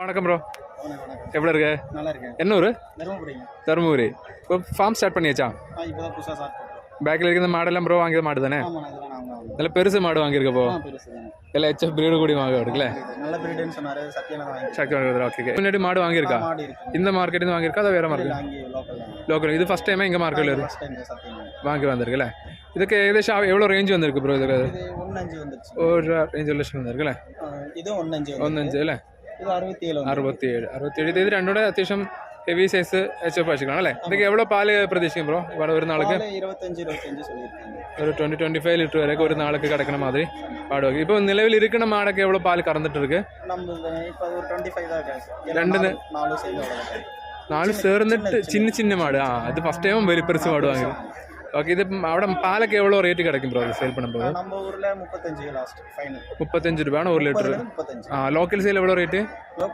வணக்கம் ப்ரோ. வணக்கம். எப்படி இருக்கு? நல்லா இருக்கேன். என்ன ஊர்? தருமபுரிங்க. தருமபுரி. இப்போ ஃபார்ம் ஸ்டார்ட் பண்ணியாச்சா? இப்போதான் புதுசாக ஸ்டார்ட் பண்ணுறோம். பேக்கில் இருக்கிற மாடெல்லாம் ப்ரோ வாங்கிய மாடு தானே? ஆமாண்ணா, இதெல்லாம் நாங்கள் வாங்குவோம். நல்ல பெருசு மாடு வாங்கியிருக்கப்போ பெருசு தானே. எல்லாம் ஹெச்எஃப் பிரீடு கூடி வாங்க இருக்குல்ல? நல்ல பிரீடுன்னு சொன்னார். சத்தியான தான் வாங்கி. சக்தி வாங்குறது. ஓகே. முன்னாடி மாடு வாங்கியிருக்கா? மாடு இருக்கு. இந்த மார்க்கெட் வாங்கியிருக்கா? அதை வேற மார்க்கெட்? வாங்கி லோக்கல் தான். லோக்கல். இது ஃபர்ஸ்ட் டைமே இங்கே மார்க்கெட்டில் இருக்கு ஃபர்ஸ்ட் டைம் சத்தியம் வாங்கி வந்திருக்குல்ல? இதுக்கு ஏதாச்சும் எவ்வளோ ரேஞ்ச் வந்திருக்கு ப்ரோ? இதுக்கு இது 1.5 வந்துருச்சு. ஒரு ரேஞ்ச் லட்சம் வந்திருக்குல்ல? ഇത് 1.5 1.5 അല്ലേ? ഇത് 67 67 ഇത് രണ്ടൂടെ അത്യാവശ്യം ഹെവി സൈസ് എച്ച് വെച്ചിരിക്കണം അല്ലേ? ഇതൊക്കെ എவ்வளோ പാല് പ്രതീക്ഷിക്കും ബ്രോ ഇവിടെ ഒരു നാൾക്ക്? 25 சொல்லியிருக்காங்க. ഒരു 20-25 ലിറ്റർ വരെയൊക്കെ ഒരു നാൾക്ക് കിടക്കണ മാതിരി പാട് വയ്ക്കും. ഇപ്പോൾ നിലവിൽ ഇരിക്കുന്ന മാടൊക്കെ എவ்வளோ പാല് കറന്നിട്ട് இருக்கு? நம்ம இப்போ ஒரு 25 தான் இருக்கு. രണ്ടിന് 4 சேர்ந்து 4 ചേർന്നിട്ട് ചിന്ന മാട്. അത് ഫസ്റ്റ് ടൈം വലിയ പെരുസ് മാട് വാങ്ങി. ഓക്കെ. ഇത് അവിടെ പാലൊക്കെ എவ்வளோ റേറ്റ് കിടക്കും ബ്രോ സെയിൽ பண்ணும்போது? நம்ம ஊர்ல 35 லாஸ்ட் ஃபைனல். 35 രൂപയാണ് ഒരു ലിറ്റർ. 35. ലോക്കൽ സെയിൽ എவ்வளோ റേറ്റ്? லோக்கல்